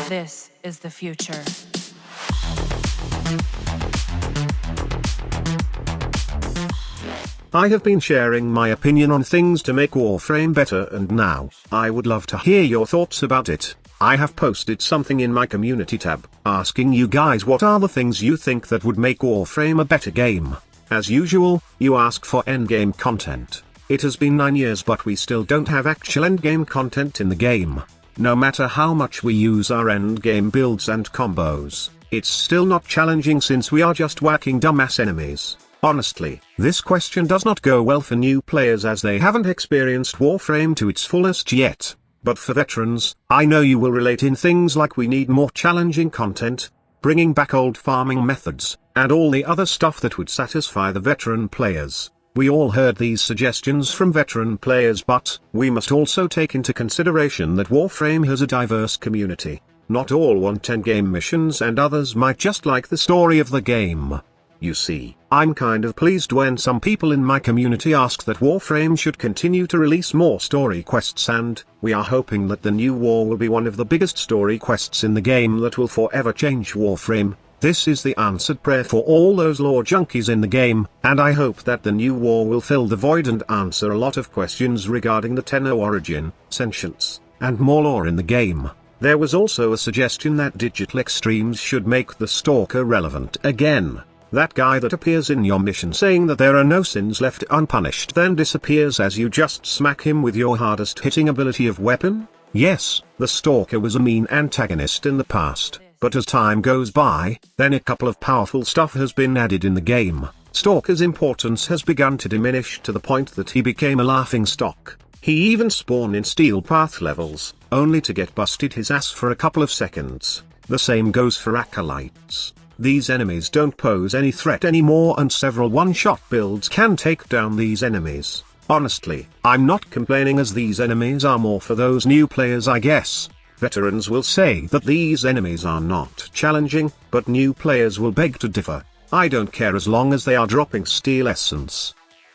This is the future. I have been sharing my opinion on things to make Warframe better, and now, I would love to hear your thoughts about it. I have posted something in my community tab, asking you guys what are the things you think that would make Warframe a better game. As usual, you ask for endgame content. It has been 9 years but we still don't have actual endgame content in the game. No matter how much we use our endgame builds and combos, it's still not challenging since we are just whacking dumbass enemies. Honestly, this question does not go well for new players as they haven't experienced Warframe to its fullest yet. But for veterans, I know you will relate in things like we need more challenging content, bringing back old farming methods, and all the other stuff that would satisfy the veteran players. We all heard these suggestions from veteran players, but we must also take into consideration that Warframe has a diverse community. Not all want endgame missions and others might just like the story of the game. You see, I'm kind of pleased when some people in my community ask that Warframe should continue to release more story quests, and we are hoping that the new war will be one of the biggest story quests in the game that will forever change Warframe. This is the answered prayer for all those lore junkies in the game, and I hope that the new war will fill the void and answer a lot of questions regarding the Tenno origin, sentience, and more lore in the game. There was also a suggestion that Digital Extremes should make the Stalker relevant again. That guy that appears in your mission saying that there are no sins left unpunished then disappears as you just smack him with your hardest hitting ability of weapon? Yes, the Stalker was a mean antagonist in the past, but as time goes by, then a couple of powerful stuff has been added in the game. Stalker's importance has begun to diminish to the point that he became a laughing stock. He even spawned in Steel Path levels, only to get busted his ass for a couple of seconds. The same goes for Acolytes. These enemies don't pose any threat anymore and several one-shot builds can take down these enemies. Honestly, I'm not complaining as these enemies are more for those new players I guess. Veterans will say that these enemies are not challenging, but new players will beg to differ. I don't care as long as they are dropping Steel Essence.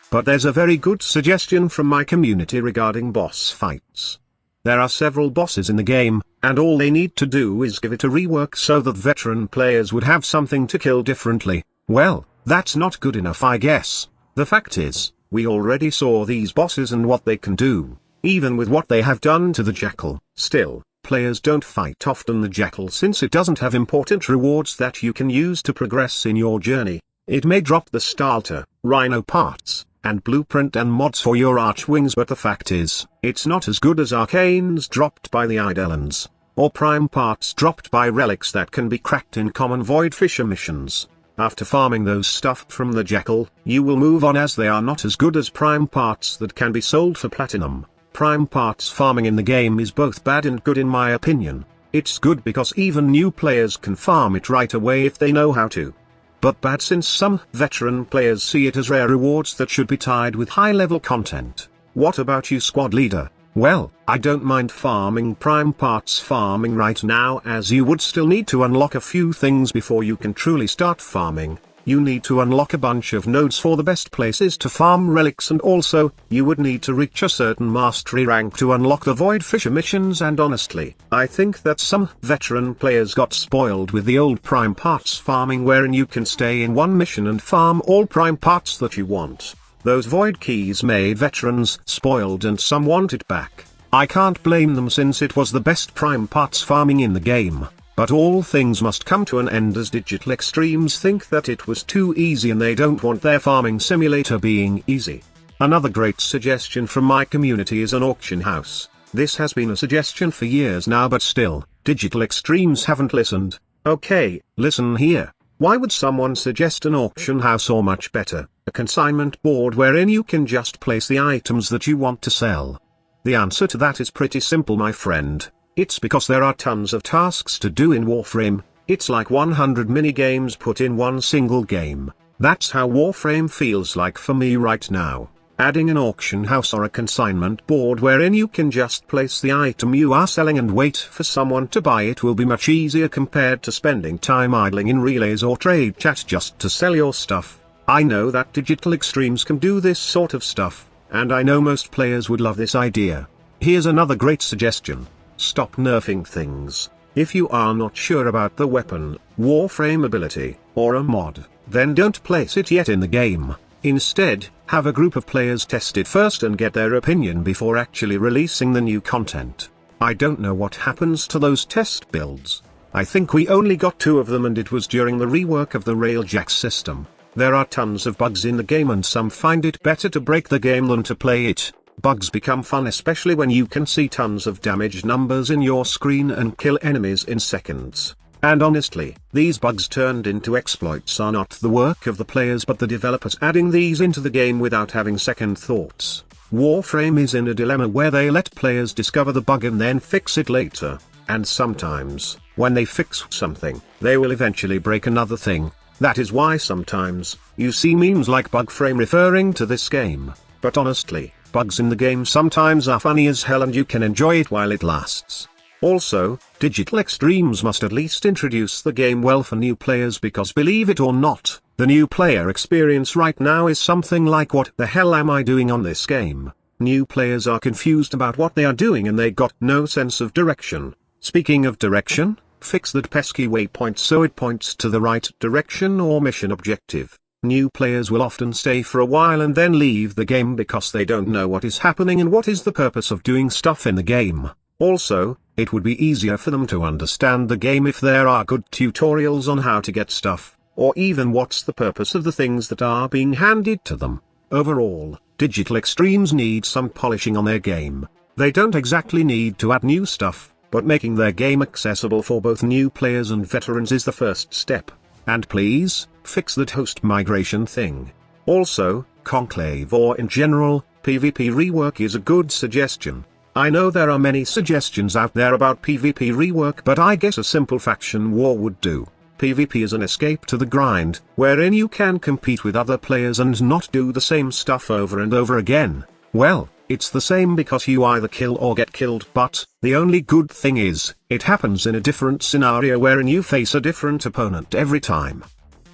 But there's a very good suggestion from my community regarding boss fights. There are several bosses in the game, and all they need to do is give it a rework so that veteran players would have something to kill differently. Well, that's not good enough I guess. The fact is, we already saw these bosses and what they can do, even with what they have done to the Jackal. Still, players don't fight often the Jackal since it doesn't have important rewards that you can use to progress in your journey. It may drop the starter, rhino parts, and blueprint and mods for your archwings, but the fact is, it's not as good as arcanes dropped by the Eidolons, or prime parts dropped by relics that can be cracked in common Void Fisher missions. After farming those stuff from the Jackal, you will move on as they are not as good as prime parts that can be sold for platinum. Prime parts farming in the game is both bad and good in my opinion. It's good because even new players can farm it right away if they know how to. But bad since some veteran players see it as rare rewards that should be tied with high-level content. What about you, squad leader? Well, I don't mind farming prime parts farming right now as you would still need to unlock a few things before you can truly start farming. You need to unlock a bunch of nodes for the best places to farm relics, and also, you would need to reach a certain mastery rank to unlock the Void Fisher missions, and honestly, I think that some veteran players got spoiled with the old prime parts farming wherein you can stay in one mission and farm all prime parts that you want. Those void keys made veterans spoiled and some want it back. I can't blame them since it was the best prime parts farming in the game. But all things must come to an end as Digital Extremes think that it was too easy and they don't want their farming simulator being easy. Another great suggestion from my community is an auction house. This has been a suggestion for years now, but still, Digital Extremes haven't listened. Okay, listen here. Why would someone suggest an auction house, or much better, a consignment board wherein you can just place the items that you want to sell? The answer to that is pretty simple, my friend. It's because there are tons of tasks to do in Warframe. It's like 100 mini-games put in one single game. That's how Warframe feels like for me right now. Adding an auction house or a consignment board wherein you can just place the item you are selling and wait for someone to buy it will be much easier compared to spending time idling in relays or trade chat just to sell your stuff. I know that Digital Extremes can do this sort of stuff, and I know most players would love this idea. Here's another great suggestion. Stop nerfing things. If you are not sure about the weapon, Warframe ability, or a mod, then don't place it yet in the game. Instead, have a group of players test it first and get their opinion before actually releasing the new content. I don't know what happens to those test builds. I think we only got 2 of them, and it was during the rework of the Railjack system. There are tons of bugs in the game, and some find it better to break the game than to play it. Bugs become fun especially when you can see tons of damage numbers in your screen and kill enemies in seconds. And honestly, these bugs turned into exploits are not the work of the players but the developers adding these into the game without having second thoughts. Warframe is in a dilemma where they let players discover the bug and then fix it later. And sometimes, when they fix something, they will eventually break another thing. That is why sometimes, you see memes like Bugframe referring to this game. But honestly, bugs in the game sometimes are funny as hell and you can enjoy it while it lasts. Also, Digital Extremes must at least introduce the game well for new players, because believe it or not, the new player experience right now is something like what the hell am I doing on this game? New players are confused about what they are doing and they got no sense of direction. Speaking of direction, fix that pesky waypoint so it points to the right direction or mission objective. New players will often stay for a while and then leave the game because they don't know what is happening and what is the purpose of doing stuff in the game. Also, it would be easier for them to understand the game if there are good tutorials on how to get stuff, or even what's the purpose of the things that are being handed to them. Overall, Digital Extremes need some polishing on their game. They don't exactly need to add new stuff, but making their game accessible for both new players and veterans is the first step. And please, fix that host migration thing. Also, Conclave or in general, PvP rework is a good suggestion. I know there are many suggestions out there about PvP rework, but I guess a simple faction war would do. PvP is an escape to the grind, wherein you can compete with other players and not do the same stuff over and over again. Well, it's the same because you either kill or get killed, but the only good thing is, it happens in a different scenario wherein you face a different opponent every time.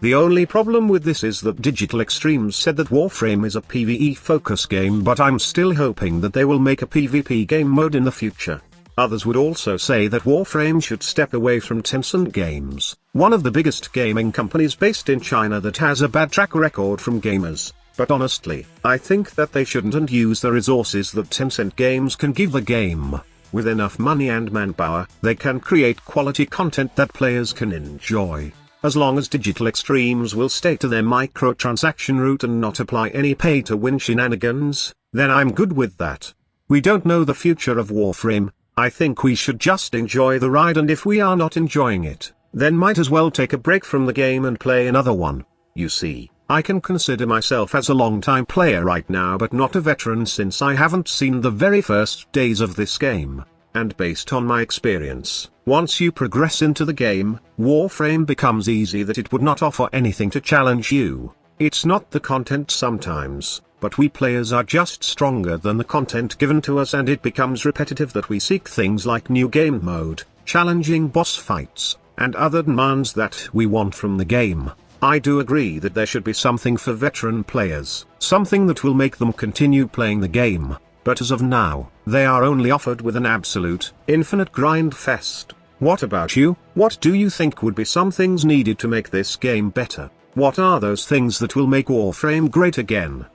The only problem with this is that Digital Extremes said that Warframe is a PvE focus game, but I'm still hoping that they will make a PvP game mode in the future. Others would also say that Warframe should step away from Tencent Games, one of the biggest gaming companies based in China that has a bad track record from gamers. But honestly, I think that they shouldn't and use the resources that Tencent Games can give the game. With enough money and manpower, they can create quality content that players can enjoy. As long as Digital Extremes will stay to their microtransaction route and not apply any pay-to-win shenanigans, then I'm good with that. We don't know the future of Warframe. I think we should just enjoy the ride, and if we are not enjoying it, then might as well take a break from the game and play another one. You see, I can consider myself as a long-time player right now but not a veteran since I haven't seen the very first days of this game. And based on my experience, once you progress into the game, Warframe becomes easy that it would not offer anything to challenge you. It's not the content sometimes, but we players are just stronger than the content given to us, and it becomes repetitive that we seek things like new game mode, challenging boss fights, and other demands that we want from the game. I do agree that there should be something for veteran players, something that will make them continue playing the game. But as of now, they are only offered with an absolute, infinite grind fest. What about you? What do you think would be some things needed to make this game better? What are those things that will make Warframe great again?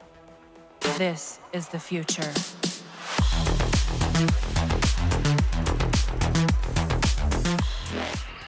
This is the future.